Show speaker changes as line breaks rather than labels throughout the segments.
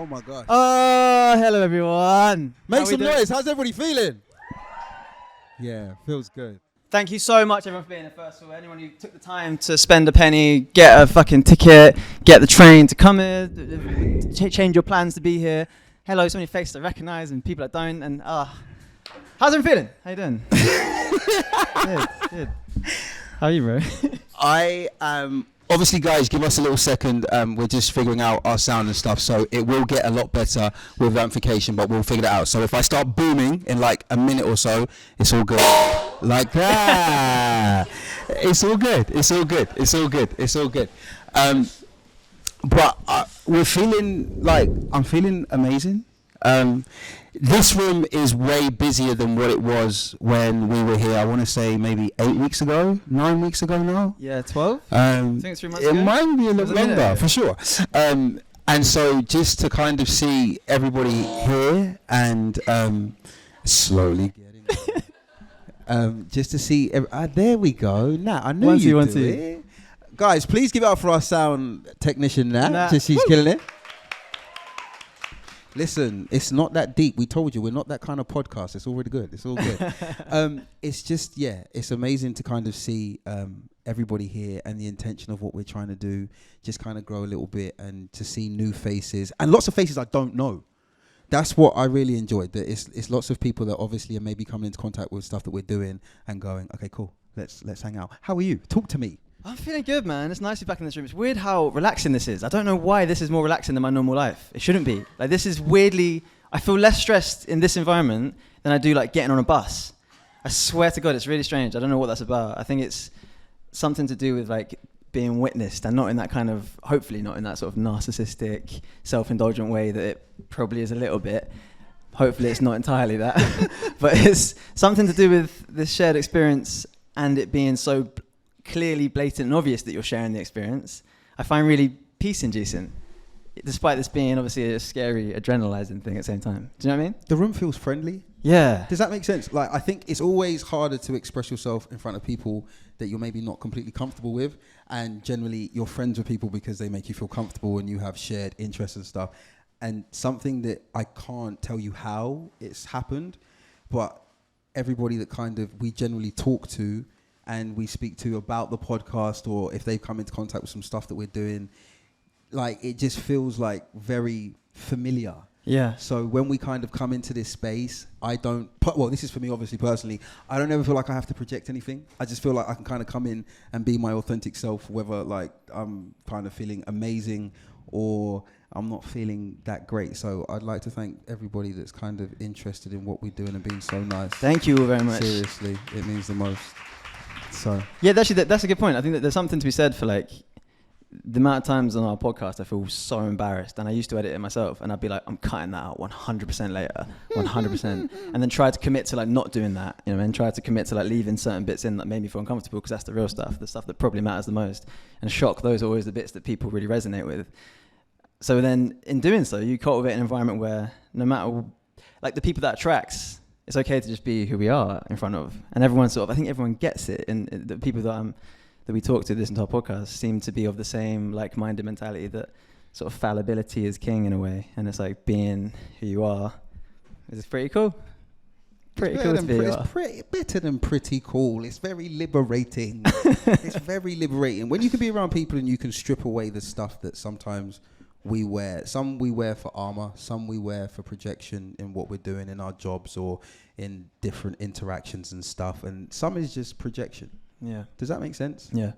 Oh my gosh.
Oh, hello everyone.
Make some noise. How's everybody feeling? Yeah, feels good.
Thank you so much everyone for being here. First of all, anyone who took the time to spend a penny, get a fucking ticket, get the train to come here, change your plans to be here. Hello, so many faces I recognise and people I don't. And how's everyone feeling? How you doing? Good. How are you, bro?
I am... Obviously, guys, give us a little second. We're just figuring out our sound and stuff, so it will get a lot better with amplification, but we'll figure it out. So if I start booming in like a minute or so, it's all good. Like that. It's all good. It's all good. It's all good. It's all good. But we're feeling like... I'm feeling amazing. This room is way busier than what it was when we were here. I want to say maybe 8 weeks ago, 9 weeks ago now.
Yeah, 12? I think it's 3 months ago.
It might be a little longer, for sure. And so just to kind of see everybody here and slowly getting just to see... there we go. Nah, I knew you'd do it. Guys, please give it up for our sound technician, Nat. She's killing it. Listen, it's not that deep. We told you, we're not that kind of podcast. It's already good. It's all good. It's just, it's amazing to kind of see everybody here and the intention of what we're trying to do just kind of grow a little bit and to see new faces and lots of faces I don't know. That's what I really enjoyed. That it's lots of people that obviously are maybe coming into contact with stuff that we're doing and going, okay, cool, let's hang out. How are you? Talk to me.
I'm feeling good, man. It's nice to be back in this room. It's weird how relaxing this is. I don't know why this is more relaxing than my normal life. It shouldn't be. Like, this is weirdly... I feel less stressed in this environment than I do, like, getting on a bus. I swear to God, it's really strange. I don't know what that's about. I think it's something to do with, like, being witnessed and not in that kind of... Hopefully not in that sort of narcissistic, self-indulgent way that it probably is a little bit. Hopefully it's not entirely that. But it's something to do with this shared experience and it being so... clearly blatant and obvious that you're sharing the experience. I find really peace-inducing, despite this being obviously a scary, adrenalizing thing at the same time. Do you know what I mean?
The room feels friendly.
Yeah.
Does that make sense? Like, I think it's always harder to express yourself in front of people that you're maybe not completely comfortable with, and generally you're friends with people because they make you feel comfortable and you have shared interests and stuff. And something that I can't tell you how it's happened, but everybody that kind of we generally talk to and we speak to about the podcast, or if they've come into contact with some stuff that we're doing, like, it just feels like very familiar.
Yeah.
So when we kind of come into this space, this is for me obviously personally, I don't ever feel like I have to project anything. I just feel like I can kind of come in and be my authentic self, whether like I'm kind of feeling amazing or I'm not feeling that great. So I'd like to thank everybody that's kind of interested in what we're doing and being so nice.
Thank you all very much.
Seriously, it means the most. So
yeah, actually, that's a good point. I think that there's something to be said for like the amount of times on our podcast I feel so embarrassed, and I used to edit it myself, and I'd be like, I'm cutting that out 100% later, 100%, and then try to commit to like not doing that, you know, and try to commit to like leaving certain bits in that made me feel uncomfortable because that's the real stuff, the stuff that probably matters the most, and shock, those are always the bits that people really resonate with. So then in doing so, you cultivate an environment where no matter like the people that attracts, it's okay to just be who we are in front of, and everyone sort of, I think everyone gets it, and the people that we talk to, listen to our podcast, seem to be of the same like-minded mentality that sort of fallibility is king in a way, and it's like being who you are. It's pretty cool. Pretty cool to be who you are.
It's better than pretty cool. It's very liberating. It's very liberating when you can be around people and you can strip away the stuff that sometimes we wear. Some we wear for armor, some we wear for projection in what we're doing in our jobs or in different interactions and stuff, and some is just projection.
Yeah.
Does that make sense?
Yeah.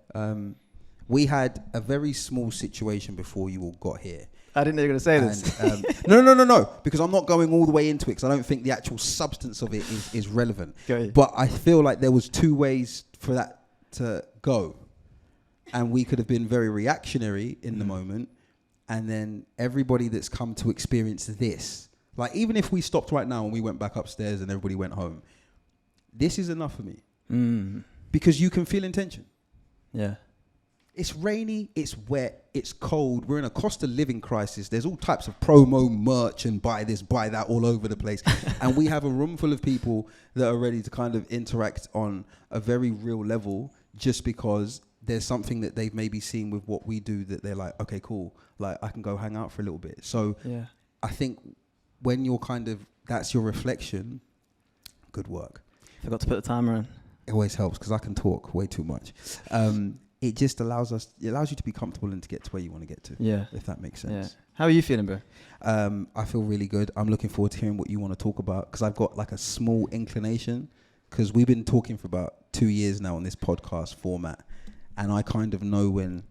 We had a very small situation before you all got here.
I didn't know you were going to say this.
No, because I'm not going all the way into it because I don't think the actual substance of it is relevant. But I feel like there was two ways for that to go, and we could have been very reactionary in the moment. And then everybody that's come to experience this, like even if we stopped right now and we went back upstairs and everybody went home, this is enough for me. Because you can feel intention.
Yeah.
It's rainy, it's wet, it's cold. We're in a cost of living crisis. There's all types of promo merch and buy this, buy that all over the place. And we have a room full of people that are ready to kind of interact on a very real level just because there's something that they've maybe seen with what we do that they're like, okay, cool. Like, I can go hang out for a little bit. So I think when you're kind of, that's your reflection, good work.
Forgot to put the timer on.
It always helps because I can talk way too much. It just allows you to be comfortable and to get to where you want to get to.
Yeah.
If that makes sense.
Yeah. How are you feeling, bro?
I feel really good. I'm looking forward to hearing what you want to talk about because I've got like a small inclination because we've been talking for about 2 years now on this podcast format, and I kind of know when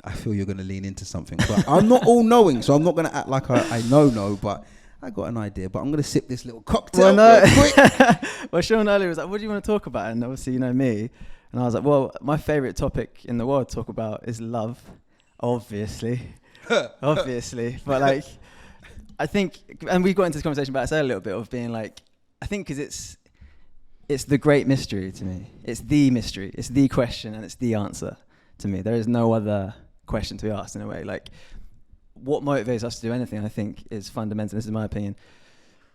I feel you're going to lean into something. But I'm not all knowing, so I'm not going to act like I know, but I got an idea. But I'm going to sip this little cocktail real quick.
Well, Sean earlier was like, what do you want to talk about? And obviously, you know me. And I was like, well, my favourite topic in the world to talk about is love, obviously. Obviously. But like, I think, and we got into this conversation about it a little bit of being like, I think because it's the great mystery to me. It's the mystery. It's the question and it's the answer to me. There is no other question to be asked in a way. Like, what motivates us to do anything, I think, is fundamental. This is my opinion.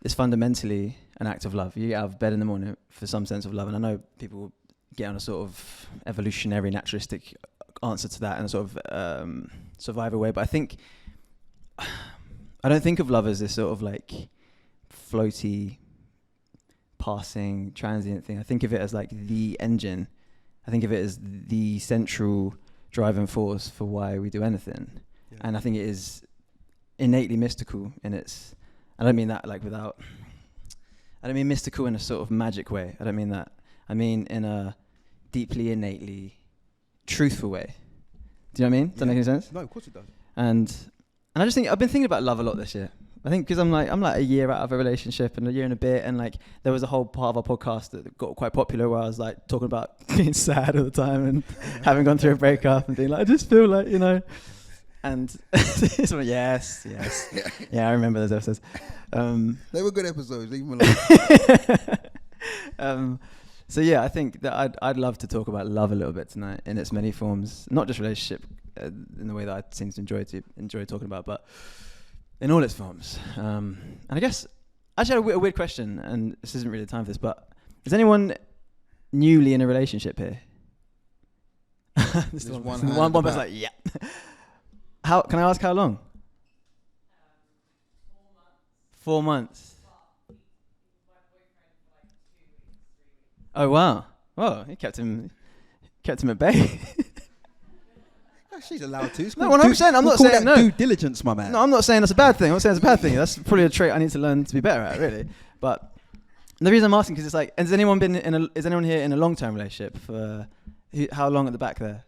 It's fundamentally an act of love. You get out of bed in the morning for some sense of love. And I know people get on a sort of evolutionary, naturalistic answer to that in a sort of survivor way. But I think, I don't think of love as this sort of like floaty, passing, transient thing. I think of it as like the engine. I think of it as the central driving force for why we do anything. Yeah. And I think it is innately mystical in its, I don't mean that like without, I don't mean mystical in a sort of magic way. I don't mean that. I mean in a deeply, innately truthful way. Do you know what I mean? Does that make any sense?
No, of course it does.
And I just think, I've been thinking about love a lot this year. I think because I'm like a year out of a relationship and a year and a bit, and like there was a whole part of our podcast that got quite popular where I was like talking about being sad all the time and having gone through a breakup and being like, I just feel like, you know, and so yes, yeah, I remember those episodes.
They were good episodes, leave them
alone. So yeah, I think that I'd love to talk about love a little bit tonight in its many forms, not just relationship in the way that I seem to enjoy talking about, but in all its forms. And I guess I actually had a weird question, and this isn't really the time for this, but is anyone newly in a relationship here? This one person's like, yeah. How can I ask how long? 4 months. Oh wow! Well, he kept him at bay.
She's allowed to.
No, 100%. I'm not saying no.
Due diligence, my man.
No, I'm not saying that's a bad thing. I'm not saying it's a bad thing. That's probably a trait I need to learn to be better at, really. But the reason I'm asking because it's like, is anyone here in a long-term relationship for how long at the back there?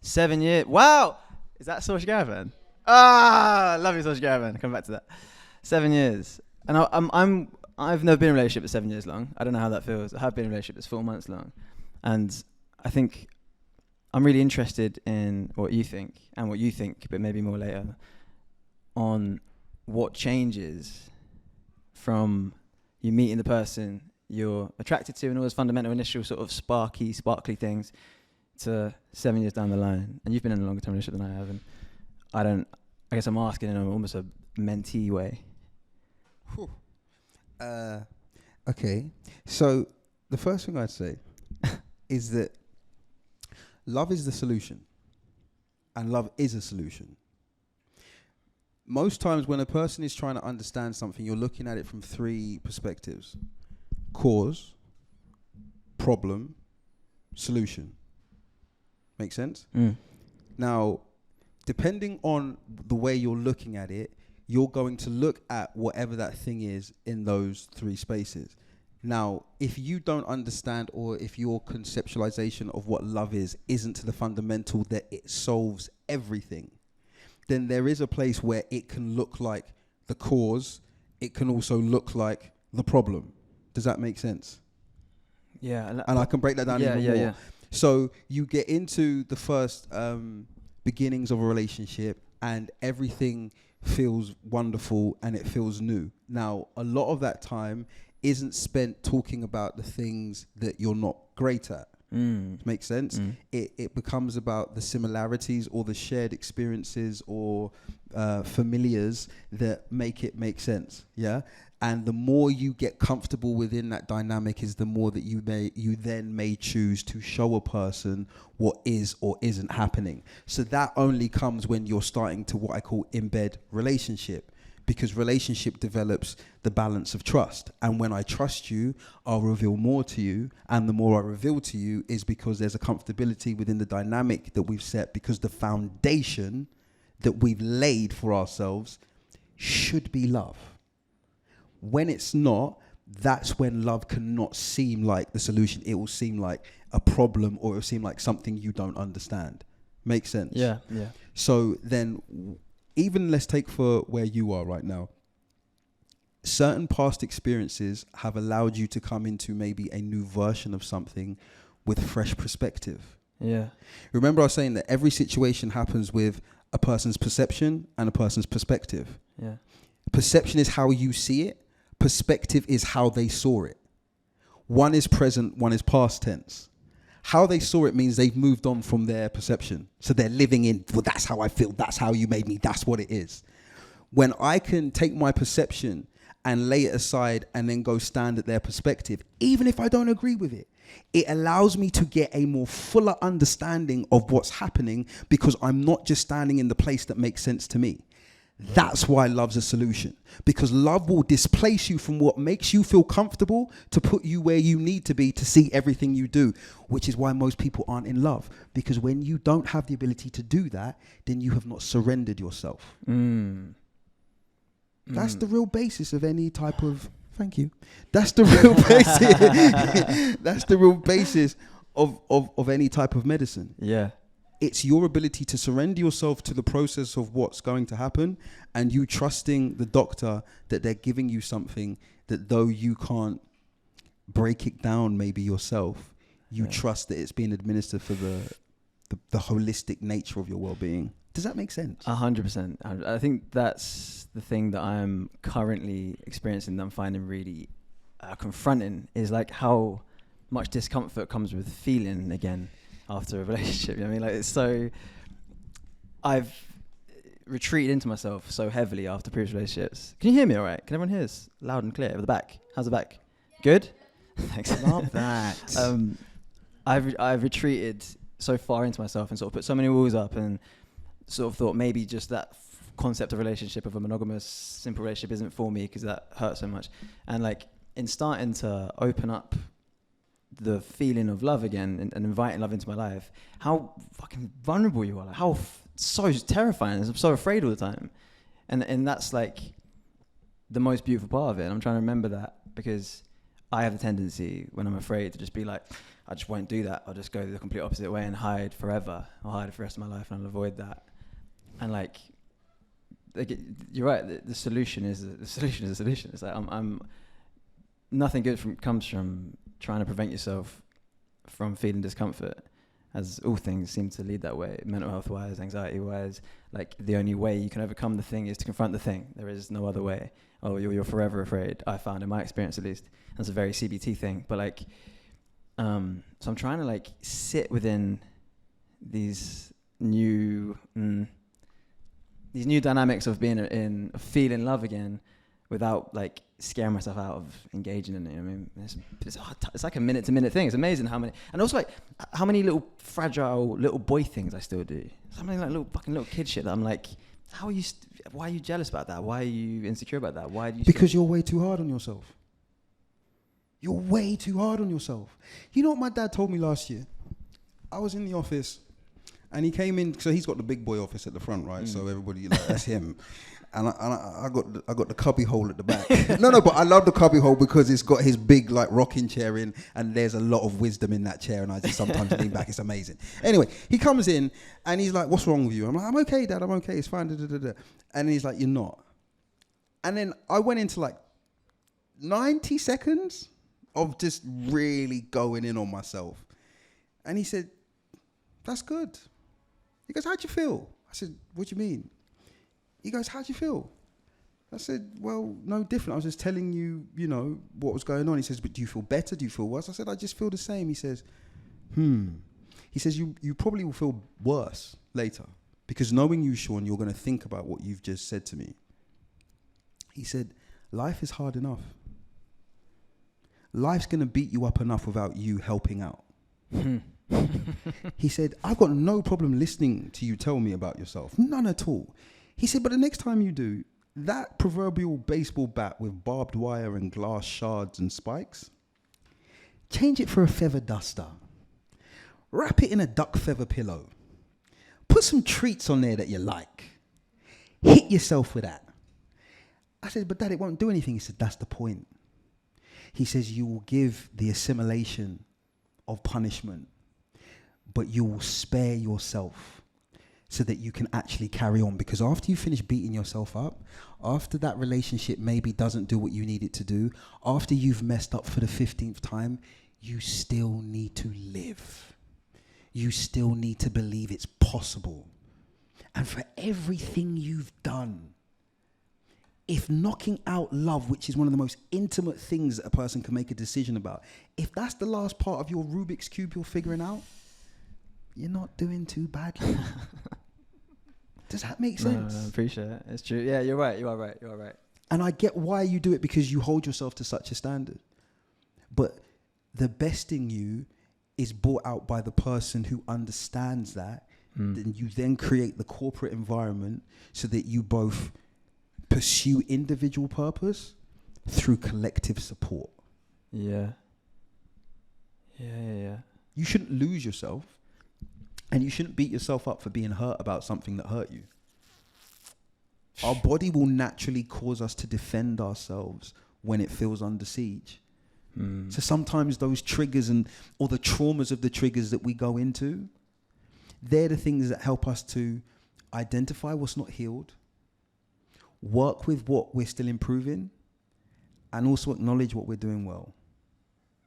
7 years. Wow! Is that Saoirse Garavan? Ah, love you, Saoirse Garavan. Come back to that. 7 years, and I've never been in a relationship that's 7 years long. I don't know how that feels. I have been in a relationship that's 4 months long, and I think I'm really interested in what you think, but maybe more later, on what changes from you meeting the person you're attracted to and all those fundamental initial sort of sparkly things to 7 years down the line. And you've been in a longer term relationship than I have, and I guess I'm asking in almost a mentee way.
Okay, so the first thing I'd say is that love is the solution, and love is a solution. Most times when a person is trying to understand something, you're looking at it from 3 perspectives: cause, problem, solution. Make sense?
Mm.
Now, depending on the way you're looking at it, you're going to look at whatever that thing is in those 3 spaces. Now, if you don't understand, or if your conceptualization of what love is isn't to the fundamental that it solves everything, then there is a place where it can look like the cause. It can also look like the problem. Does that make sense?
Yeah.
And I can break that down even more. Yeah. So you get into the first beginnings of a relationship and everything feels wonderful and it feels new. Now, a lot of that time isn't spent talking about the things that you're not great at. Makes sense? It becomes about the similarities or the shared experiences or familiars that make it make sense. Yeah. And the more you get comfortable within that dynamic is the more that you then may choose to show a person what is or isn't happening. So that only comes when you're starting to what I call embed relationship. because relationship develops the balance of trust. And when I trust you, I'll reveal more to you. And the more I reveal to you is because there's a comfortability within the dynamic that we've set, because the foundation that we've laid for ourselves should be love. When it's not, that's when love cannot seem like the solution. It will seem like a problem, or it will seem like something you don't understand. Makes sense?
Yeah.
So then, even let's take for where you are right now. Certain past experiences have allowed you to come into maybe a new version of something with fresh perspective.
Yeah.
Remember I was saying that every situation happens with a person's perception and a person's perspective.
Yeah.
Perception is how you see it. Perspective is how they saw it. One is present, one is past tense. How they saw it means they've moved on from their perception. So they're living in, well, that's how I feel. That's how you made me. That's what it is. When I can take my perception and lay it aside and then go stand at their perspective, even if I don't agree with it, it allows me to get a more fuller understanding of what's happening, because I'm not just standing in the place that makes sense to me. That's why love's a solution, because love will displace you from what makes you feel comfortable to put you where you need to be to see everything you do, which is why most people aren't in love, because when you don't have the ability to do that, then you have not surrendered yourself. That's the real basis of any type of, thank you. That's the real basis. That's the real basis of any type of medicine.
Yeah.
It's your ability to surrender yourself to the process of what's going to happen, and you trusting the doctor that they're giving you something that, though you can't break it down maybe yourself, you trust that it's being administered for the holistic nature of your well-being. Does that make sense?
100%. I think that's the thing that I'm currently experiencing, that I'm finding really confronting, is like how much discomfort comes with feeling again after a relationship. You know what I mean? Like, it's so, I've retreated into myself so heavily after previous relationships. Can you hear me all right? Can everyone hear us loud and clear? At the back? How's the back? Good? Thanks.
Love that.
I've retreated so far into myself and sort of put so many walls up, and sort of thought maybe just that concept of relationship, of a monogamous, simple relationship, isn't for me because that hurts so much. And like, in starting to open up the feeling of love again and inviting love into my life, how fucking vulnerable you are, like how so terrifying. I'm so afraid all the time, and that's like the most beautiful part of it. And I'm trying to remember that, because I have a tendency when I'm afraid to just be like, I just won't do that. I'll just go the complete opposite way and hide forever. I'll hide for the rest of my life and I'll avoid that. And like you're right. The solution is a solution. It's like I'm nothing good comes from trying to prevent yourself from feeling discomfort, as all things seem to lead that way, mental health wise, anxiety wise. Like, the only way you can overcome the thing is to confront the thing. There is no other way. Oh, you're forever afraid, I found, in my experience at least. That's a very CBT thing. But like, so I'm trying to like sit within these new dynamics of being of feeling love again, without like scaring myself out of engaging in it. I mean, it's like a minute to minute thing. It's amazing how many little fragile little boy things I still do. Something like little kid shit that I'm like, why are you jealous about that? Why are you insecure about that? Why do you?
Because you're way too hard on yourself. You're way too hard on yourself. You know what my dad told me last year? I was in the office and he came in, so he's got the big boy office at the front, right? So everybody, like, that's him. And I got the cubby hole at the back. No, but I love the cubby hole because it's got his big like rocking chair in, and there's a lot of wisdom in that chair, and I just sometimes lean back. It's amazing. Anyway, he comes in and he's like, "What's wrong with you?" I'm like, "I'm okay, Dad. I'm okay. It's fine." And he's like, "You're not." And then I went into like 90 seconds of just really going in on myself. And he said, "That's good." He goes, "How'd you feel?" I said, "What do you mean?" He goes, "How'd you feel?" I said, "Well, no different. I was just telling you, what was going on." He says, "But do you feel better? Do you feel worse?" I said, "I just feel the same." He says, He says, you probably will feel worse later, because knowing you, Sean, you're going to think about what you've just said to me. He said, "Life is hard enough. Life's going to beat you up enough without you helping out." He said, "I've got no problem listening to you tell me about yourself. None at all." He said, "But the next time you do, that proverbial baseball bat with barbed wire and glass shards and spikes, change it for a feather duster. Wrap it in a duck feather pillow. Put some treats on there that you like. Hit yourself with that. I said, but Dad, it won't do anything. He said, that's the point. He says, you will give the assimilation of punishment, but you will spare yourself so that you can actually carry on. Because after you finish beating yourself up, after that relationship maybe doesn't do what you need it to do, after you've messed up for the 15th time, you still need to live. You still need to believe it's possible. And for everything you've done, if knocking out love, which is one of the most intimate things that a person can make a decision about, if that's the last part of your Rubik's Cube you're figuring out, you're not doing too badly. Does that make sense?
No, I appreciate it. It's true. Yeah, you're right. You are right.
And I get why you do it, because you hold yourself to such a standard. But the best in you is brought out by the person who understands that. Then you then create the corporate environment so that you both pursue individual purpose through collective support.
Yeah.
You shouldn't lose yourself, and you shouldn't beat yourself up for being hurt about something that hurt you. Our body will naturally cause us to defend ourselves when it feels under siege. So sometimes those triggers or the traumas of the triggers that we go into, they're the things that help us to identify what's not healed, work with what we're still improving, and also acknowledge what we're doing well.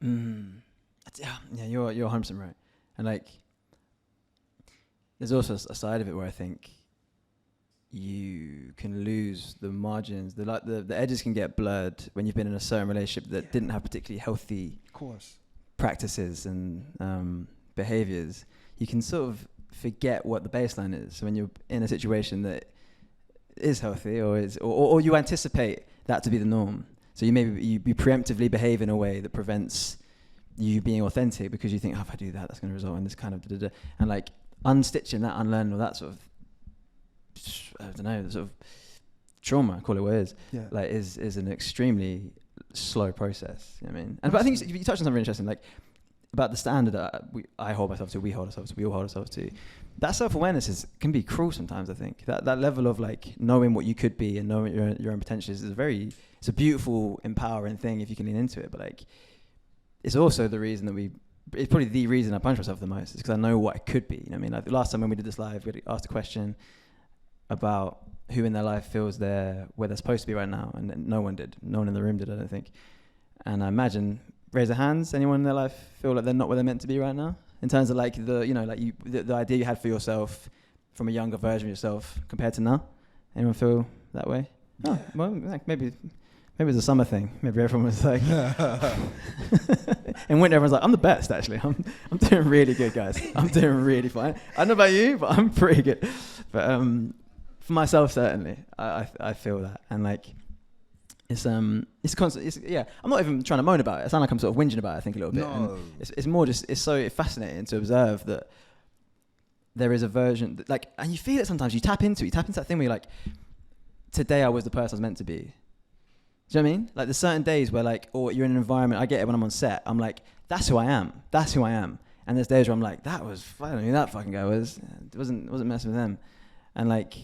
Yeah, you're 100% right. And like, there's also a side of it where I think you can lose the margins. The edges can get blurred when you've been in a certain relationship that didn't have particularly healthy practices and behaviors. You can sort of forget what the baseline is when you're in a situation that is healthy or you anticipate that to be the norm. So you preemptively behave in a way that prevents you being authentic because you think, if I do that, that's going to result in this kind of da-da-da. And like unstitching that, unlearning all that sort of, I don't know, sort of trauma, call it what it is, like is an extremely slow process. You know what I mean? But I think you touched on something interesting, like about the standard that I hold myself to, we hold ourselves to, we all hold ourselves to. That self-awareness can be cruel sometimes, I think. That level of like knowing what you could be and knowing your own potential is it's a beautiful, empowering thing if you can lean into it. But like, it's also the reason that it's probably the reason I punish myself the most, is because I know what I could be. You know what I mean? Like the last time when we did this live, we asked a question about who in their life feels they're where they're supposed to be right now, and no one did. No one in the room did, I don't think. And I imagine, raise their hands, anyone in their life feel like they're not where they're meant to be right now? In terms of like the idea you had for yourself from a younger version of yourself compared to now? Anyone feel that way? Oh, well, like maybe it's a summer thing. Maybe everyone was like, in winter everyone's like, I'm the best actually. I'm doing really good, guys. I'm doing really fine. I don't know about you, but I'm pretty good. But for myself, certainly, I feel that, and like, it's constant. I'm not even trying to moan about it. I sound like I'm sort of whinging about it, I think, a little bit.
No.
And it's more just, it's so fascinating to observe that there is a version that, like, and you feel it sometimes. You tap into that thing where you're like, today I was the person I was meant to be. Do you know what I mean? Like, there's certain days where, like, or you're in an environment, I get it when I'm on set, I'm like, that's who I am. And there's days where I'm like, I don't know who that fucking guy was. It wasn't messing with them. And like,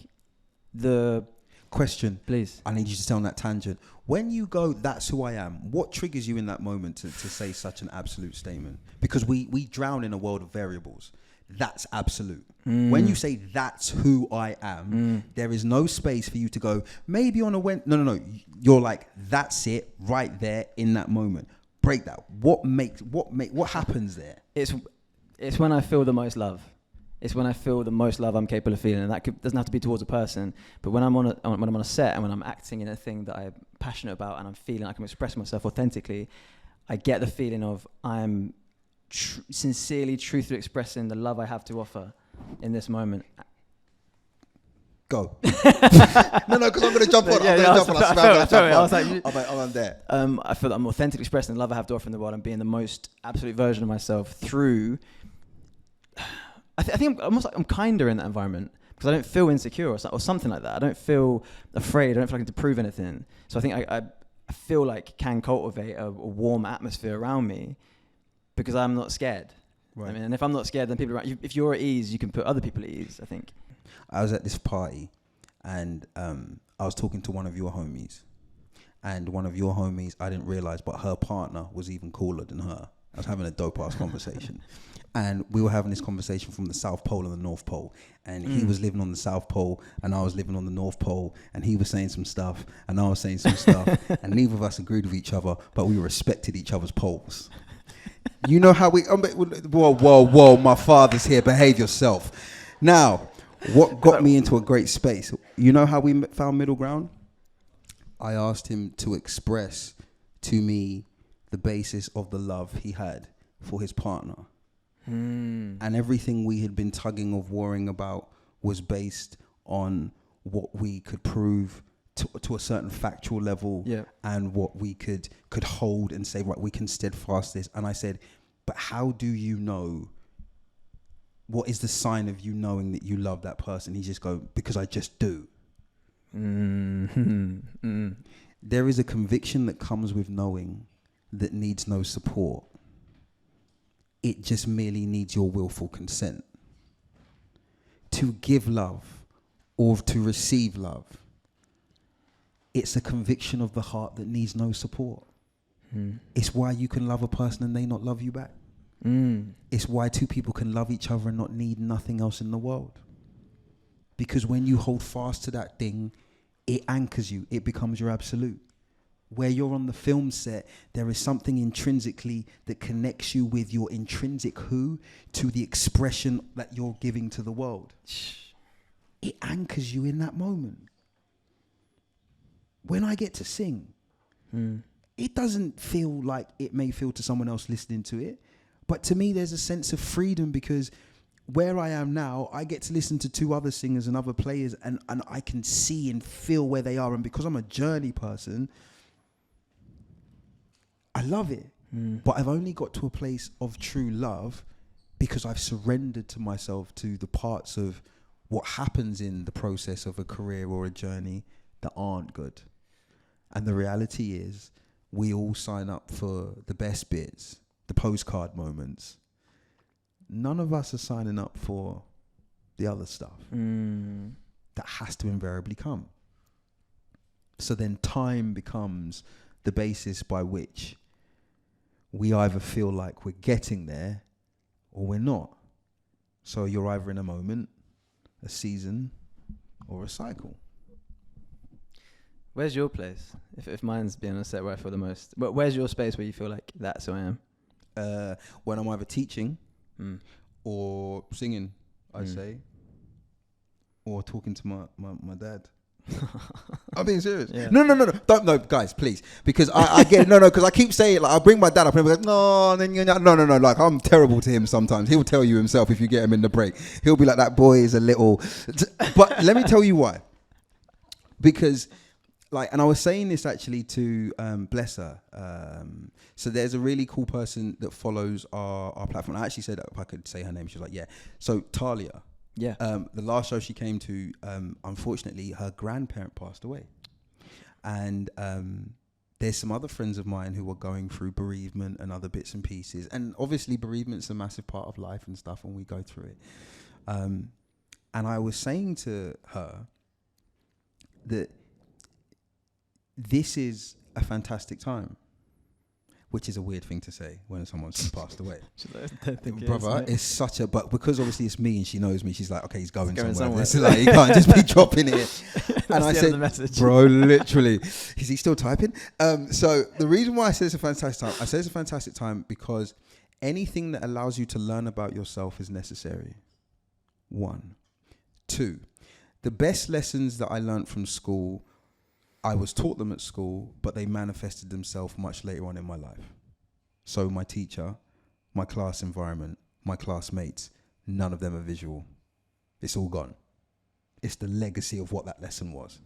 the
question,
please,
I need you to stay on that tangent. When you go, that's who I am, what triggers you in that moment to say such an absolute statement? Because we drown in a world of variables. That's absolute. When you say that's who I am, there is no space for you to go, maybe on a no. You're like, that's it right there in that moment. Break that. What happens there?
It's when I feel the most love. It's when I feel the most love I'm capable of feeling, and that doesn't have to be towards a person. But when I'm on a set and when I'm acting in a thing that I'm passionate about and I'm feeling I can express myself authentically, I get the feeling of I'm sincerely, truthfully expressing the love I have to offer in this moment.
Go. No, because I'm going to jump on. I'm there.
I feel that I'm authentically expressing the love I have to offer in the world and being the most absolute version of myself through. I think I'm kinder in that environment because I don't feel insecure or something like that. I don't feel afraid. I don't feel like I need to prove anything. So I think I feel like can cultivate a warm atmosphere around me because I'm not scared.
Right.
I mean, and if I'm not scared, then people around you, if you're at ease, you can put other people at ease, I think.
I was at this party and I was talking to one of your homies. And one of your homies, I didn't realize, but her partner was even cooler than her. I was having a dope-ass conversation. And we were having this conversation from the South Pole and the North Pole. And he was living on the South Pole, and I was living on the North Pole. And he was saying some stuff, and I was saying some stuff. And neither of us agreed with each other, but we respected each other's poles. You know how we... whoa, my father's here. Behave yourself. Now, what got me into a great space? You know how we found middle ground? I asked him to express to me the basis of the love he had for his partner. And everything we had been tugging of warring about was based on what we could prove to a certain factual level, and what we could hold and say, right, we can steadfast this. And I said, but how do you know? What is the sign of you knowing that you love that person? He just go, because I just do. There is a conviction that comes with knowing that needs no support. It just merely needs your willful consent. To give love or to receive love, it's a conviction of the heart that needs no support. It's why you can love a person and they not love you back. It's why two people can love each other and not need nothing else in the world. Because when you hold fast to that thing, it anchors you. It becomes your absolute. Where you're on the film set, there is something intrinsically that connects you with your intrinsic who to the expression that you're giving to the world. It anchors you in that moment. When I get to sing, it doesn't feel like it may feel to someone else listening to it. But to me, there's a sense of freedom because where I am now, I get to listen to two other singers and other players and I can see and feel where they are. And because I'm a journey person, I love it. But I've only got to a place of true love because I've surrendered to myself to the parts of what happens in the process of a career or a journey that aren't good. And the reality is we all sign up for the best bits, the postcard moments. None of us are signing up for the other stuff that has to invariably come. So then time becomes the basis by which we either feel like we're getting there or we're not. So you're either in a moment, a season, or a cycle.
Where's your place? If mine's being on a set where I feel the most, but where's your space where you feel like that's who I am?
When I'm either teaching or singing, I'd say, or talking to my dad. I'm being serious. Yeah. No, don't, no, guys, please, because I get because I keep saying, like, I bring my dad up and I'm like, no, and then no, like, I'm terrible to him sometimes. He'll tell you himself if you get him in the break. He'll be like, that boy is a little, but let me tell you why. Because, like, and I was saying this actually to bless her. So there's a really cool person that follows our platform. I actually said that if I could say her name, she was like, yeah. So Talia.
Yeah.
The last show she came to, unfortunately, her grandparent passed away. And there's some other friends of mine who are going through bereavement and other bits and pieces. And obviously bereavement's a massive part of life and stuff, and we go through it. And I was saying to her that this is a fantastic time. Which is a weird thing to say when someone's passed away. Brother, it's such a... But because obviously it's me and she knows me, she's like, okay, he's going somewhere. It's like, he can't just be dropping it. And I said, bro, literally. Is he still typing? So the reason why I say it's a fantastic time, I say it's a fantastic time because anything that allows you to learn about yourself is necessary. 1. 2, the best lessons that I learned from school, I was taught them at school, but they manifested themselves much later on in my life. So my teacher, my class environment, my classmates, none of them are visual. It's all gone. It's the legacy of what that lesson was.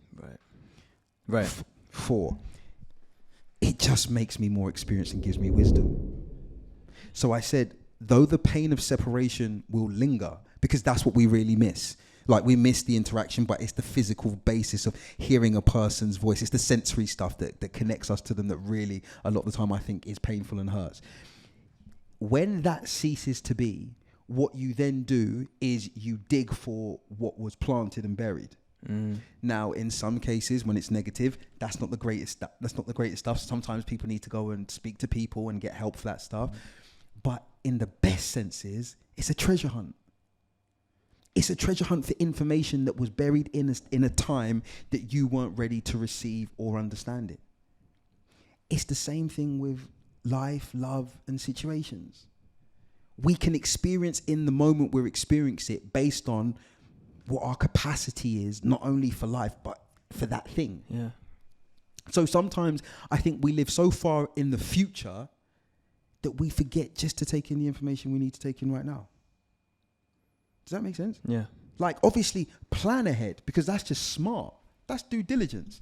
Right. 4, it just makes me more experienced and gives me wisdom. So I said, though the pain of separation will linger, because that's what we really miss. Like, we miss the interaction, but it's the physical basis of hearing a person's voice. It's the sensory stuff that connects us to them that really, a lot of the time, I think is painful and hurts. When that ceases to be, what you then do is you dig for what was planted and buried. Now, in some cases, when it's negative, that's not the greatest stuff. Sometimes people need to go and speak to people and get help for that stuff. But in the best senses, it's a treasure hunt. It's a treasure hunt for information that was buried in a time that you weren't ready to receive or understand it. It's the same thing with life, love, and situations. We can experience in the moment we're experiencing it based on what our capacity is, not only for life, but for that thing.
Yeah.
So sometimes I think we live so far in the future that we forget just to take in the information we need to take in right now. Does that make sense?
Yeah.
Like, obviously, plan ahead, because that's just smart. That's due diligence.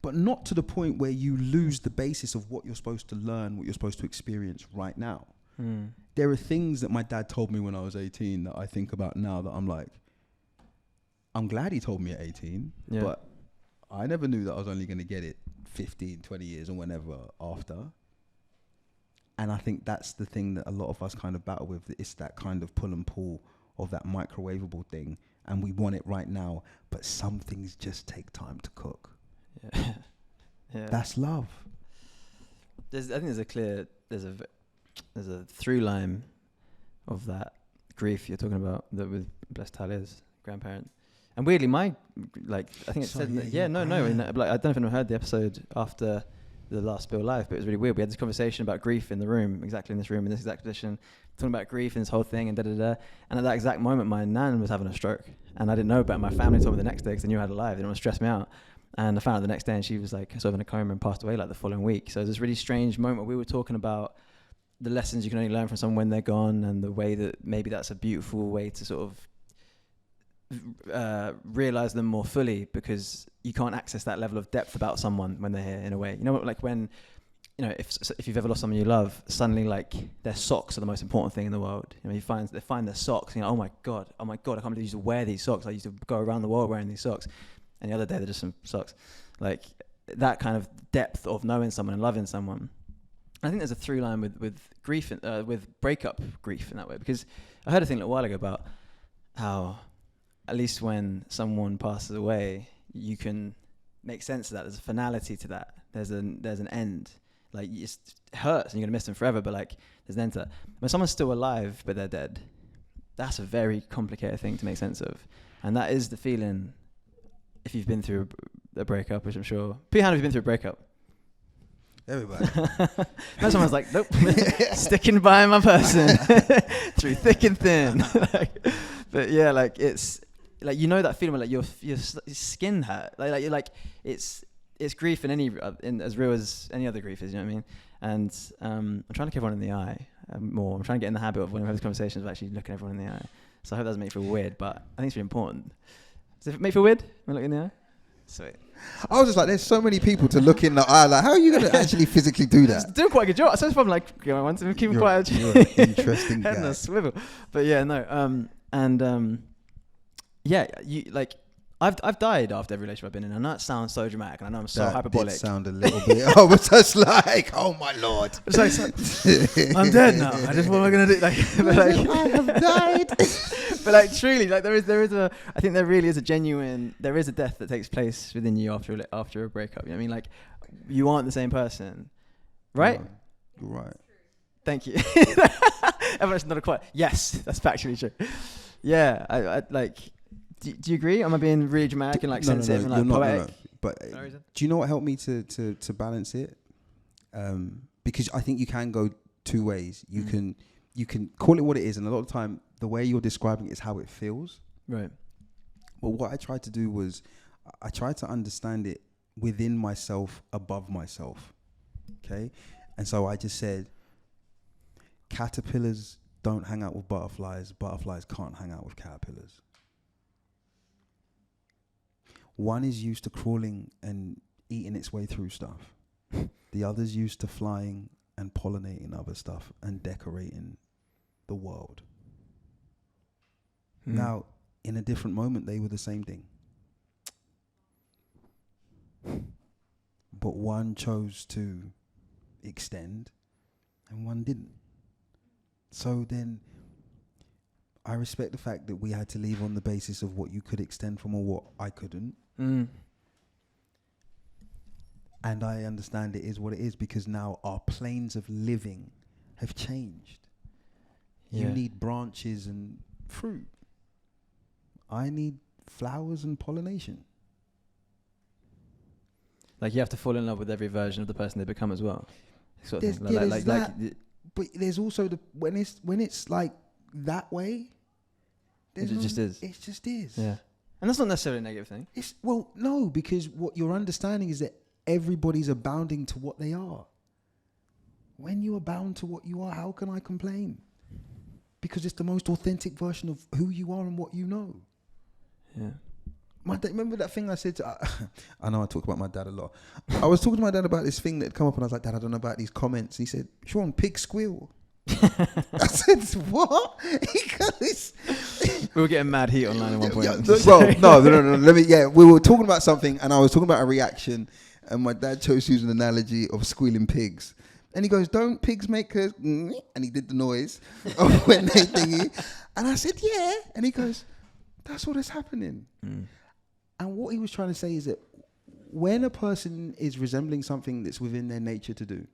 But not to the point where you lose the basis of what you're supposed to learn, what you're supposed to experience right now. There are things that my dad told me when I was 18 that I think about now that I'm like, I'm glad he told me at 18, but I never knew that I was only going to get it 15, 20 years or whenever after. And I think that's the thing that a lot of us kind of battle with. It's that kind of pull and pull of that microwavable thing, and we want it right now, but some things just take time to cook.
Yeah.
That's love.
I think there's a through line of that grief you're talking about, that with Blessed Talia's grandparents. And weirdly, I think it said, like, I don't know if anyone heard the episode after the last Bill Live, but it was really weird. We had this conversation about grief in the room, exactly in this room, in this exact position, talking about grief and this whole thing and da-da-da. And at that exact moment, my nan was having a stroke. And I didn't know about it. My family told me the next day because they knew I had it live. They didn't want to stress me out. And I found out the next day, and she was like sort of in a coma and passed away like the following week. So it was this really strange moment. We were talking about the lessons you can only learn from someone when they're gone, and the way that maybe that's a beautiful way to sort of realize them more fully, because you can't access that level of depth about someone when they're here, in a way. You know, like when, you know, if you've ever lost someone you love, suddenly like their socks are the most important thing in the world. You know, they find their socks, and you're like, oh my god, I can't believe I used to wear these socks. I used to go around the world wearing these socks, and the other day they're just some socks. Like that kind of depth of knowing someone and loving someone. I think there's a through line with grief, with breakup grief in that way, because I heard a thing a little while ago about how, at least when someone passes away, you can make sense of that. There's a finality to that. There's an end. Like, it hurts and you're gonna miss them forever, but like there's an end to that. When someone's still alive but they're dead, that's a very complicated thing to make sense of, and that is the feeling. If you've been through a breakup, which I'm sure, put your hand if you've been through a breakup.
Everybody.
No, someone's like, nope, sticking by my person through thick and thin. But yeah, like it's like, you know, that feeling where like your skin hurt, like you're like, it's grief in as real as any other grief is, you know what I mean? And I'm trying to look everyone in the eye more. I'm trying to get in the habit of, when we have these conversations, of actually looking everyone in the eye. So I hope that doesn't make you feel weird, but I think it's really important. Does it make you feel weird when I look in the eye? Sweet.
I was just like, there's so many people to look in the eye. Like, how are you going to actually physically do that?
Doing quite a good job. So it's probably like, I want to keep quiet.
You're an interesting guy.
Head in a swivel. But yeah, no. Yeah, you like. I've died after every relationship I've been in. I know it sounds so dramatic, and I know I'm so hyperbolic.
Did sound a little bit. I was just like, oh my lord.
It's like, I'm dead now. I just, what am I gonna do? Like,
I have died.
But like, truly, like there is a. I think there really is a genuine. There is a death that takes place within you after a breakup. You know what I mean? Like, you aren't the same person, right?
You're right.
Thank you. Everyone's not quite. Yes, that's factually true. Yeah, I like. Do you agree? Am I being really dramatic and like sensitive and like poetic?
No. But do you know what helped me to balance it? Because I think you can go two ways. You can call it what it is, and a lot of the time the way you're describing it is how it feels.
Right.
But what I tried to do was I tried to understand it within myself, above myself. Okay? And so I just said, caterpillars don't hang out with butterflies. Butterflies can't hang out with caterpillars. One is used to crawling and eating its way through stuff. The other's used to flying and pollinating other stuff and decorating the world. Now, in a different moment, they were the same thing. But one chose to extend and one didn't. So then I respect the fact that we had to leave on the basis of what you could extend from or what I couldn't.
Mm.
And I understand it is what it is, because now our planes of living have changed. You need branches and fruit. I need flowers and pollination.
Like you have to fall in love with every version of the person they become as well. Sort of thing.
There's that, but there's also when it's like that way.
It just is.
It just is.
Yeah, and that's not necessarily a negative thing.
No, because what you're understanding is that everybody's abounding to what they are. When you are bound to what you are, how can I complain? Because it's the most authentic version of who you are and what you know.
Yeah.
My dad, remember that thing I said I know I talk about my dad a lot. I was talking to my dad about this thing that had come up, and I was like, Dad, I don't know about these comments. He said, Sean, pig squeal. I said, what? He goes...
We were getting mad heat online at one point.
No. We were talking about something, and I was talking about a reaction, and my dad chose to use an analogy of squealing pigs. And he goes, don't pigs make a... And he did the noise of when they thingy. And I said, yeah. And he goes, that's what is happening. Mm. And what he was trying to say is that when a person is resembling something that's within their nature to do,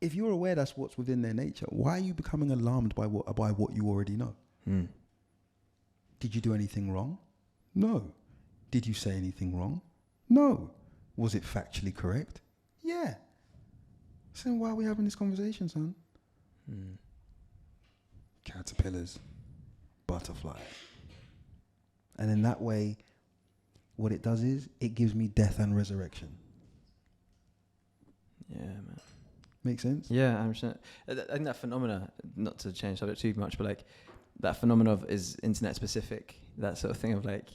if you're aware that's what's within their nature, why are you becoming alarmed by what you already know? Mm. Did you do anything wrong? No. Did you say anything wrong? No. Was it factually correct? Yeah. So why are we having this conversation, son? Mm. Caterpillars, butterflies. And in that way, what it does is it gives me death and resurrection. Yeah, man. Make sense?
Yeah, I think that phenomena, not to change subject too much, but like that phenomena of is internet specific, that sort of thing of like,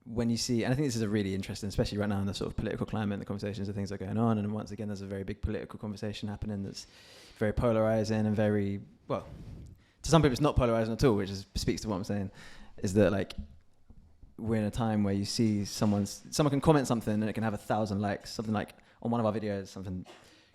when you see, and I think this is a really interesting, especially right now in the sort of political climate, the conversations and things that are going on, and once again, there's a very big political conversation happening that's very polarizing and very, well, to some people it's not polarizing at all, which speaks to what I'm saying, is that like, we're in a time where you see someone can comment something and it can have 1,000 likes, something like on one of our videos, something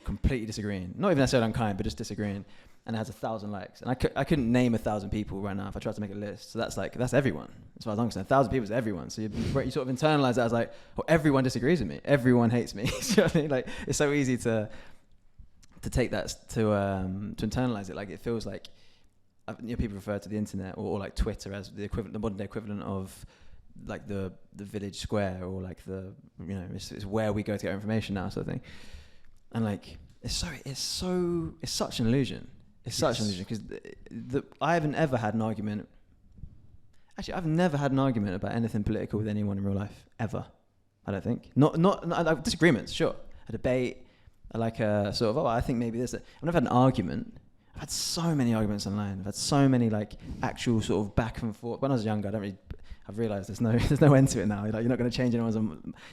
completely disagreeing, not even necessarily unkind, but just disagreeing, and it has 1,000 likes. And I couldn't name 1,000 people right now if I tried to make a list. So that's everyone, as far as I'm concerned. 1,000 people is everyone. So you sort of internalize that as like, well, everyone disagrees with me, everyone hates me. You know what I mean? Like it's so easy to take that to internalize it. Like it feels like people refer to the internet or like Twitter as the modern day equivalent of like the village square, or like it's where we go to get our information now, sort of thing. And like it's such an illusion. It's such an illusion, because I haven't ever had an argument. Actually, I've never had an argument about anything political with anyone in real life ever. I don't think. Not like disagreements, sure. A debate, like a sort of I think maybe this. I've never had an argument. I've had so many arguments online. I've had so many like actual sort of back and forth. When I was younger, I've realised there's no end to it now. Like, you're not going to change anyone's...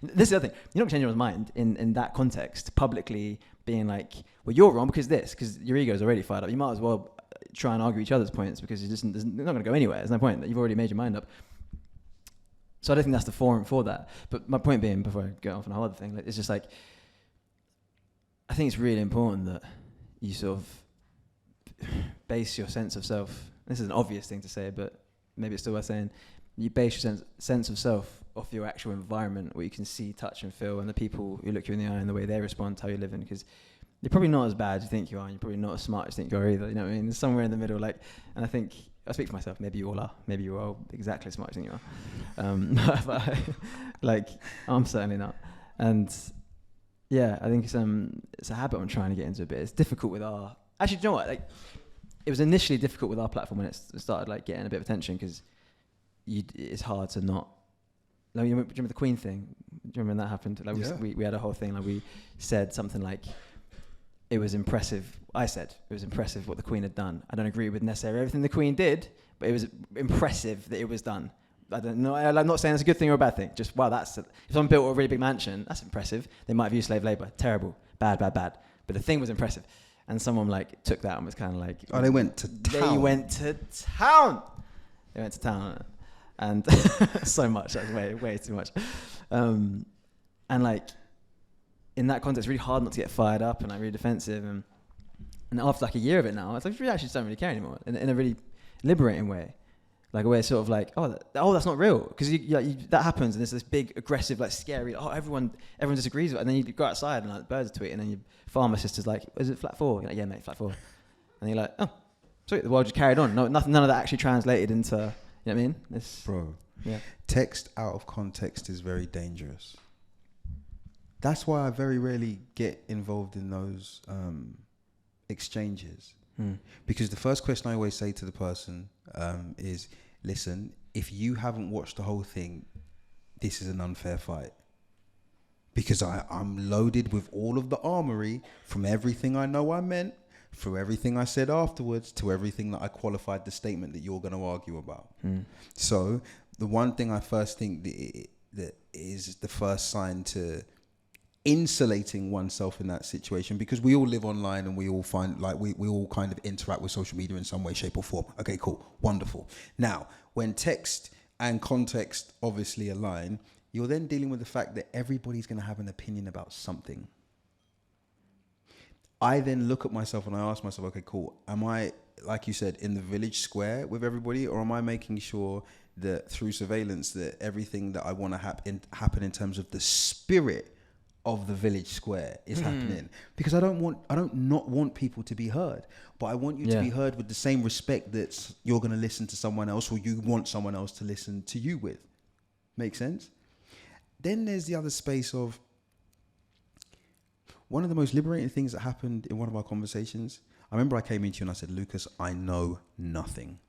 This is the other thing. You're not going to change anyone's mind in that context, publicly being like, well, you're wrong because your ego's already fired up. You might as well try and argue each other's points, because you're not going to go anywhere. There's no point. You've already made your mind up. So I don't think that's the forum for that. But my point being, before I go off on a whole other thing, like, it's just like, I think it's really important that you sort of base your sense of self. This is an obvious thing to say, but maybe it's still worth saying. You base your sense of self off your actual environment, where you can see, touch and feel, and the people who look you in the eye and the way they respond to how you're living, because you're probably not as bad as you think you are, and you're probably not as smart as you think you are either. You know what I mean? There's somewhere in the middle, like, and I think, I speak for myself, maybe you all are. Maybe you are all exactly as smart as you think you are. But like, I'm certainly not. And yeah, I think it's a habit I'm trying to get into a bit. It's difficult with actually, do you know what? Like, it was initially difficult with our platform when it started like getting a bit of attention, because it's hard to not. Like, do you remember the Queen thing? Do you remember when that happened? Like we had a whole thing. Like, we said something like, it was impressive. I said it was impressive what the Queen had done. I don't agree with necessarily everything the Queen did, but it was impressive that it was done. I don't know. I'm not saying it's a good thing or a bad thing. Just, wow, if someone built a really big mansion, that's impressive. They might have used slave labor. Terrible. Bad. But the thing was impressive. And someone like took that and was kind of like,
oh, they went to town.
They went to town. They went to town, and so much. That's way too much. And like in that context, it's really hard not to get fired up and like really defensive. And after like a year of it now, it's like we actually don't really care anymore in a really liberating way. Like a way sort of like, that's not real. Because that happens and there's this big, aggressive, like scary, everyone disagrees with it. And then you go outside and like the birds are tweeting and your farmer sister's like, is it flat 4? You're like, yeah, mate, flat 4. And you're like, oh, sweet, the world just carried on. None of that actually translated into, you know what I mean?
Bro,
yeah.
Text out of context is very dangerous. That's why I very rarely get involved in those exchanges. Because the first question I always say to the person is, listen, if you haven't watched the whole thing, this is an unfair fight. Because I'm loaded with all of the armory from everything I know I meant, through everything I said afterwards, to everything that I qualified the statement that you're going to argue about. So the one thing I first think that is the first sign to insulating oneself in that situation, because we all live online and we all find like we all kind of interact with social media in some way, shape or form. Okay, cool, wonderful. Now, when text and context obviously align, you're then dealing with the fact that everybody's going to have an opinion about something. I then look at myself and I ask myself, okay, cool, am I, like you said, in the village square with everybody, or am I making sure that through surveillance that everything that I want to happen in terms of the spirit of the village square is happening? Because I don't not want people to be heard, but I want you to be heard with the same respect that you're going to listen to someone else, or you want someone else to listen to you with. Make sense? Then there's the other space of one of the most liberating things that happened in one of our conversations. I remember I came into you and I said, Lucas, I know nothing.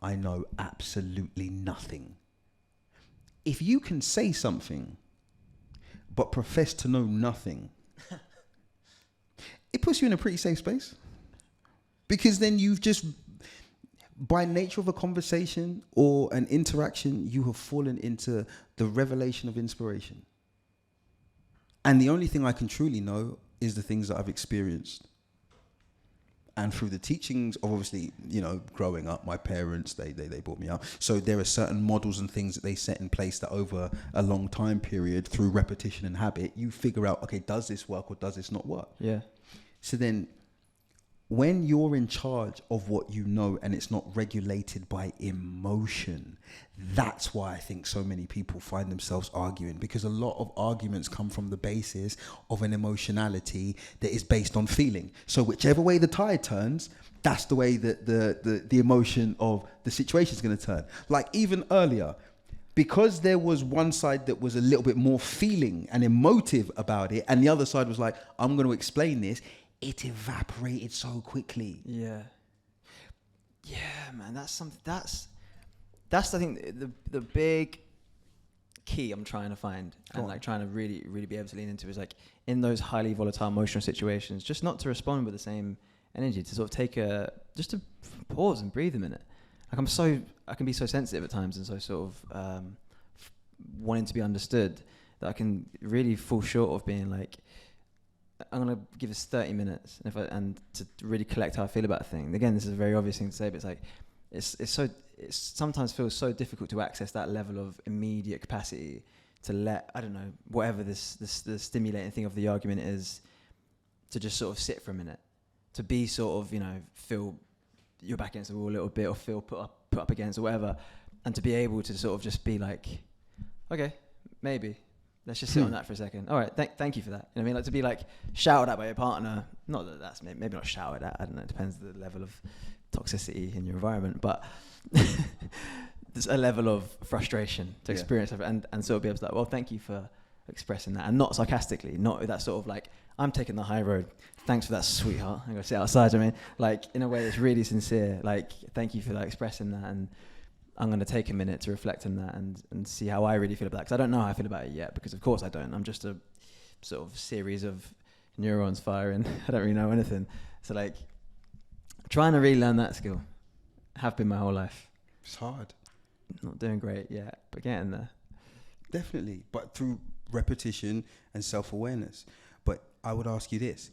I know absolutely nothing. If you can say something but profess to know nothing, it puts you in a pretty safe space. Because then you've just, by nature of a conversation or an interaction, you have fallen into the revelation of inspiration. And the only thing I can truly know is the things that I've experienced. And through the teachings of, obviously, you know, growing up, my parents, they brought me up. So there are certain models and things that they set in place that over a long time period, through repetition and habit, you figure out, okay, does this work or does this not work?
Yeah.
So then when you're in charge of what you know and it's not regulated by emotion, that's why I think so many people find themselves arguing, because a lot of arguments come from the basis of an emotionality that is based on feeling. So whichever way the tide turns, that's the way that the emotion of the situation is going to turn. Like even earlier, because there was one side that was a little bit more feeling and emotive about it, and the other side was like, I'm going to explain this, it evaporated so quickly.
Yeah, man, that's I think the big key I'm trying to find and like trying to really be able to lean into is like in those highly volatile emotional situations, just not to respond with the same energy, to sort of take just to pause and breathe a minute. Like I can be so sensitive at times and so sort of wanting to be understood that I can really fall short of being like, I'm going to give us 30 minutes and to really collect how I feel about a thing. Again, this is a very obvious thing to say, but it's like, it sometimes feels so difficult to access that level of immediate capacity to let, I don't know, whatever the stimulating thing of the argument is, to just sort of sit for a minute, to be sort of, you know, feel you're back against the wall a little bit, or feel put up against or whatever, and to be able to sort of just be like, okay, maybe. Let's just sit on that for a second. All right, thank you for that. You know what I mean? Like to be like shouted at by your partner. Not that that's maybe not shouted at. I don't know. It depends on the level of toxicity in your environment, but there's a level of frustration to experience and sort of be able to like, well, thank you for expressing that, and not sarcastically, not that sort of like, I'm taking the high road. Thanks for that, sweetheart. I'm gonna sit outside. I mean, like in a way that's really sincere. Like, thank you for like expressing that, and I'm going to take a minute to reflect on that and see how I really feel about it. Because I don't know how I feel about it yet, because of course I don't. I'm just a sort of series of neurons firing. I don't really know anything. So like, trying to really learn that skill. Have been my whole life.
It's hard.
Not doing great yet, but getting there.
Definitely, but through repetition and self-awareness. But I would ask you this.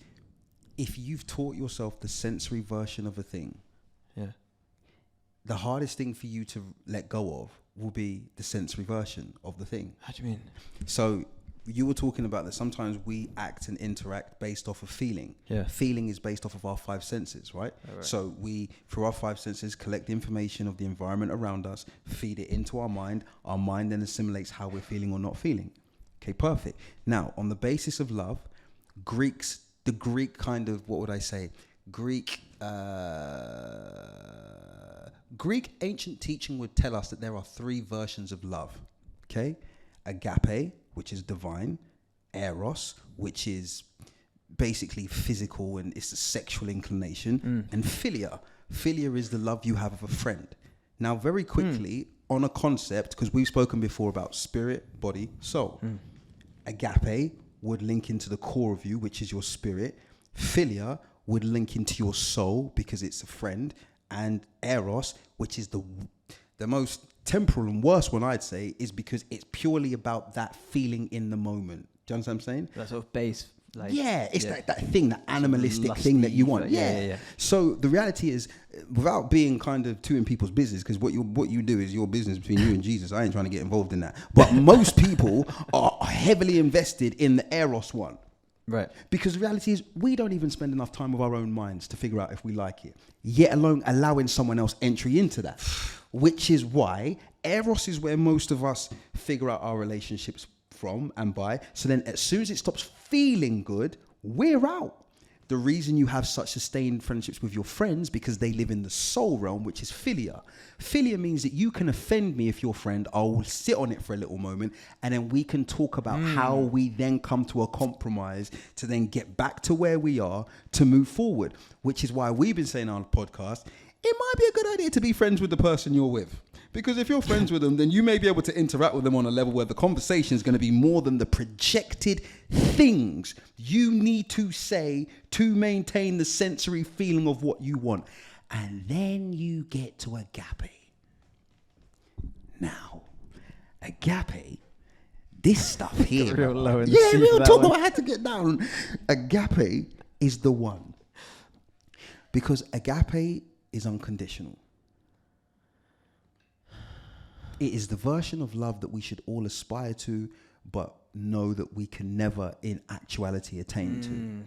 If you've taught yourself the sensory version of a thing, the hardest thing for you to let go of will be the sensory version of the thing.
How do you mean?
So you were talking about that sometimes we act and interact based off of feeling.
Yeah.
Feeling is based off of our 5 senses, right?
Right.
So we, through our 5 senses, collect the information of the environment around us, feed it into our mind then assimilates how we're feeling or not feeling. Okay, perfect. Now, on the basis of love, the Greek kind of, what would I say? Greek ancient teaching would tell us that there are 3 versions of love. Okay? Agape, which is divine. Eros, which is basically physical and it's a sexual inclination. And philia. Philia is the love you have of a friend. Now, very quickly, on a concept, because we've spoken before about spirit, body, soul. Agape would link into the core of you, which is your spirit. Philia would link into your soul because it's a friend. And Eros, which is the most temporal and worst one, I'd say, is because it's purely about that feeling in the moment. Do you understand what I'm saying?
That sort of base. Like,
It's that thing, that animalistic thing that you want.
Yeah.
So the reality is, without being kind of too in people's business, because what you do is your business between you and Jesus. I ain't trying to get involved in that. But most people are heavily invested in the Eros one.
Right.
Because the reality is we don't even spend enough time with our own minds to figure out if we like it, yet alone allowing someone else entry into that. Which is why Eros is where most of us figure out our relationships from and by. So then as soon as it stops feeling good, we're out. The reason you have such sustained friendships with your friends because they live in the soul realm, which is philia. Philia means that you can offend me if you're a friend. I'll sit on it for a little moment and then we can talk about how we then come to a compromise to then get back to where we are to move forward, which is why we've been saying on the podcast, it might be a good idea to be friends with the person you're with. Because if you're friends with them, then you may be able to interact with them on a level where the conversation is going to be more than the projected things you need to say to maintain the sensory feeling of what you want. And then you get to agape. Now, agape, this stuff here.
Real low in the
yeah,
sea
real
for that
talk.
one.
I had to get down. Agape is the one. Because agape is unconditional. It is the version of love that we should all aspire to, but know that we can never in actuality attain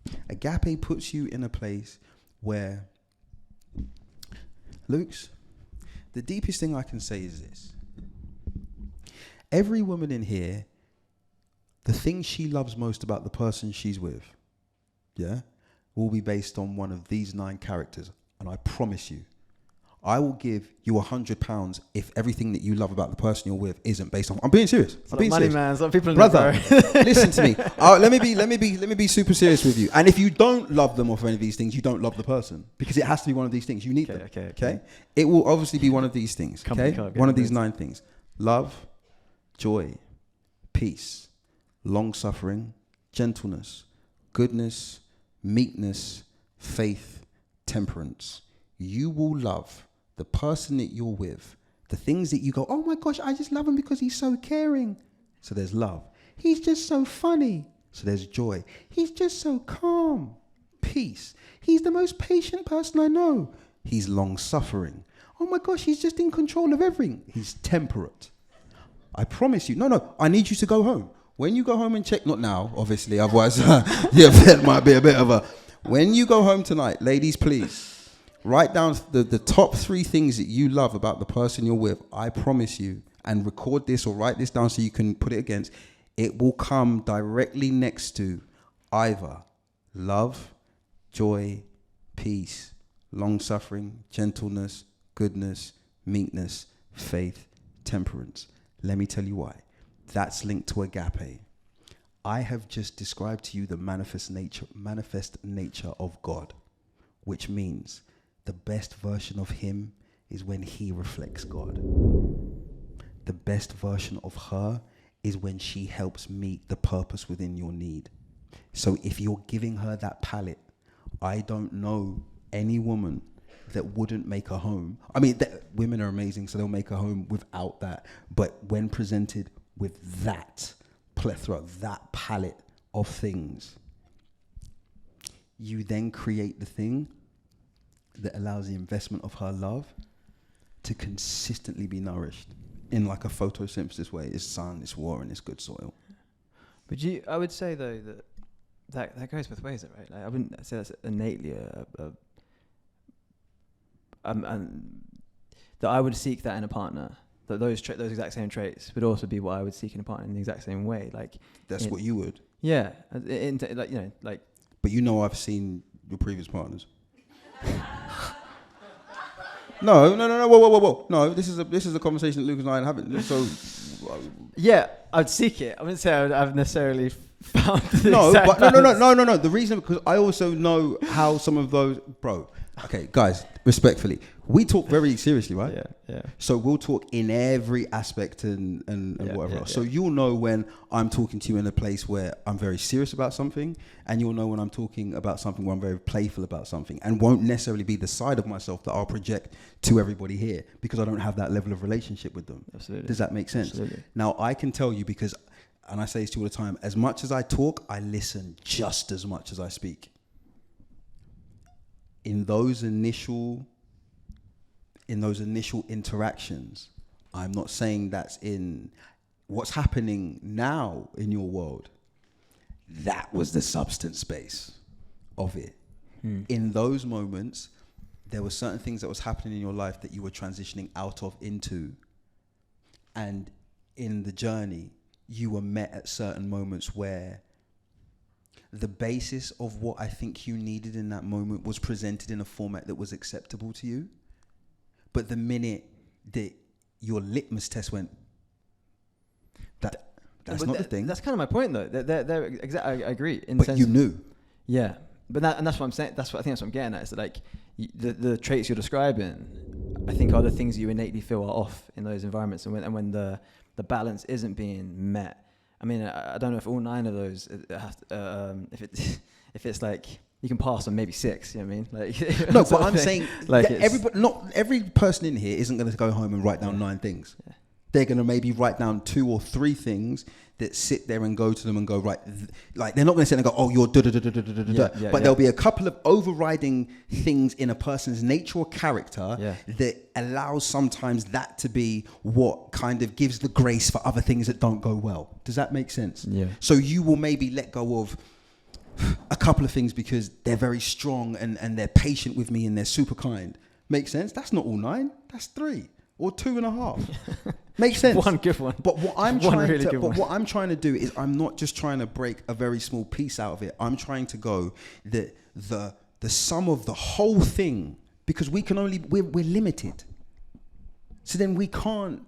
to. Agape puts you in a place where, Luke's, the deepest thing I can say is this. Every woman in here, the thing she loves most about the person she's with, will be based on one of these 9 characters. And I promise you, I will give you £100 if everything that you love about the person you're with isn't based on. I'm being serious. I'm being
money,
serious.
man. Some people in
Brother,
the
listen to me. Let me be super serious with you. And if you don't love them off any of these things, you don't love the person because it has to be one of these things. You need them. Okay. It will obviously be one of these things. Okay. One of these 9 things: love, joy, peace, long suffering, gentleness, goodness, meekness, faith, temperance. You will love the person that you're with, the things that you go, oh my gosh, I just love him because he's so caring. So there's love. He's just so funny. So there's joy. He's just so calm. Peace. He's the most patient person I know. He's long suffering. Oh my gosh, he's just in control of everything. He's temperate. I promise you. No, I need you to go home. When you go home and check, not now, obviously, otherwise, that might be a bit of a, when you go home tonight, ladies, please, write down the top 3 things that you love about the person you're with. I promise you, and record this or write this down so you can put it against. It will come directly next to either love, joy, peace, long-suffering, gentleness, goodness, meekness, faith, temperance. Let me tell you why. That's linked to agape. I have just described to you the manifest nature of God, which means the best version of him is when he reflects God. The best version of her is when she helps meet the purpose within your need. So if you're giving her that palette, I don't know any woman that wouldn't make a home. I mean, women are amazing, so they'll make a home without that. But when presented with that plethora, that palette of things, you then create the thing that allows the investment of her love to consistently be nourished in like a photosynthesis way. It's sun, it's water, and it's good soil.
But I would say though that goes both ways, right? Like, I wouldn't say that's innately that I would seek that in a partner. That those exact same traits would also be what I would seek in a partner in the exact same way. Like
that's what you would.
Yeah,
But I've seen your previous partners. No. Whoa. No, this is a conversation that Lucas and I are having. So,
yeah, I'd seek it. I wouldn't say I've necessarily found the
no.
balance.
The reason, because I also know how some of those, bro. Okay, guys, respectfully, we talk very seriously, right?
Yeah.
So we'll talk in every aspect and whatever else. So you'll know when I'm talking to you in a place where I'm very serious about something, and you'll know when I'm talking about something where I'm very playful about something, and won't necessarily be the side of myself that I'll project to everybody here because I don't have that level of relationship with them.
Absolutely.
Does that make sense?
Absolutely.
Now, I can tell you because, and I say this to you all the time, as much as I talk, I listen just as much as I speak. In those initial interactions, I'm not saying that's in what's happening now in your world. That was the substance space of it. In those moments, there were certain things that was happening in your life that you were transitioning out of into. And in the journey, you were met at certain moments where the basis of what I think you needed in that moment was presented in a format that was acceptable to you. But the minute your litmus test went, that's not the thing.
That's kind of my point, though. I agree.
But you knew.
Yeah, but that's what I'm saying. I think that's what I'm getting at. Is that like the traits you're describing, I think, are the things you innately feel are off in those environments, and when the balance isn't being met. I mean, I don't know if all 9 of those if it's like you can pass on maybe 6. You know what I mean? Like
no, but I'm saying
like
not every person in here isn't going to go home and write down 9 things. Yeah. They're going to maybe write down 2 or 3 things that sit there and go to them and go, right. Like they're not going to sit there and go, oh, you're da-da-da-da-da-da-da. But there'll be a couple of overriding things in a person's nature or character that allows sometimes that to be what kind of gives the grace for other things that don't go well. Does that make sense?
Yeah.
So you will maybe let go of a couple of things because they're very strong and they're patient with me and they're super kind. Makes sense? That's not all 9. That's 3 or 2.5. Makes sense.
One good one.
But what I'm trying to do is I'm not just trying to break a very small piece out of it. I'm trying to go the sum of the whole thing, because we're limited. So then we can't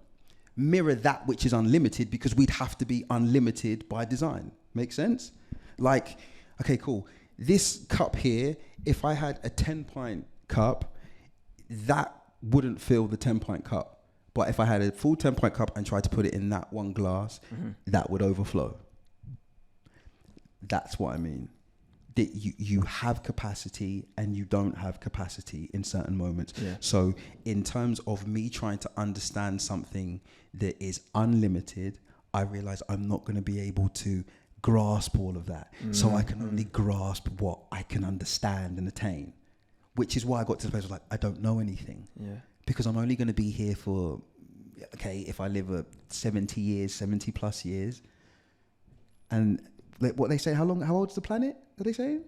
mirror that which is unlimited, because we'd have to be unlimited by design. Make sense? Like, okay, cool. This cup here, if I had a 10-pint cup, that wouldn't fill the 10-pint cup. But if I had a full 10-pint cup and tried to put it in that one glass, that would overflow. That's what I mean. That you have capacity and you don't have capacity in certain moments. Yeah. So in terms of me trying to understand something that is unlimited, I realize I'm not going to be able to grasp all of that. So I can only grasp what I can understand and attain, which is why I got to the place where I don't know anything. Yeah. Because I'm only going to be here for, if I live 70 plus years. And what they say, how old is the planet? Are they saying?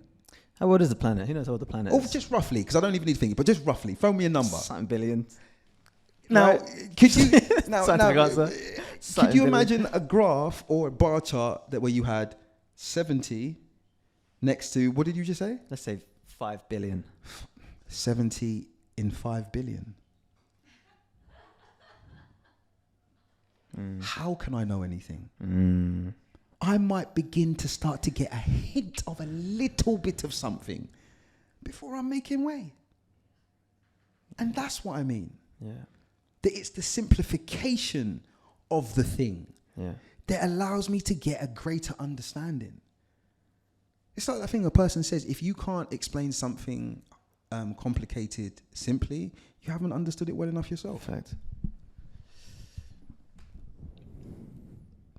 How old is the planet? Who knows how old the planet is?
Oh, just roughly, because I don't even need to think, but just roughly. Throw me a number.
Something billion.
Now, could you
could
you imagine a graph or a bar chart where you had 70 next to, what did you just say?
Let's say 5 billion.
70 in 5 billion. How can I know anything? I might begin to start to get a hint of a little bit of something before I'm making way. And that's what I mean.
Yeah.
That it's the simplification of the thing that allows me to get a greater understanding. It's like that thing a person says, if you can't explain something complicated simply, you haven't understood it well enough yourself.
Fact.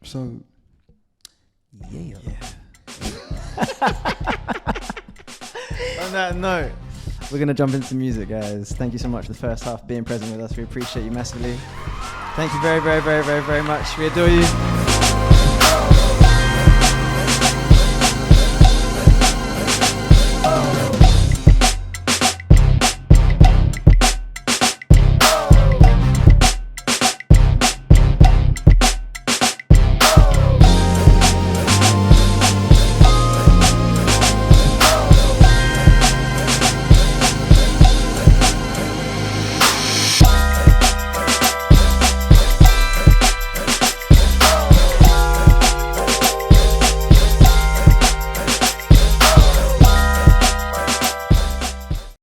So,
On that note, We're going to jump into music, guys. Thank you so much for the first half being present with us. We appreciate you massively. Thank you very, very, very, very, very much. We adore you.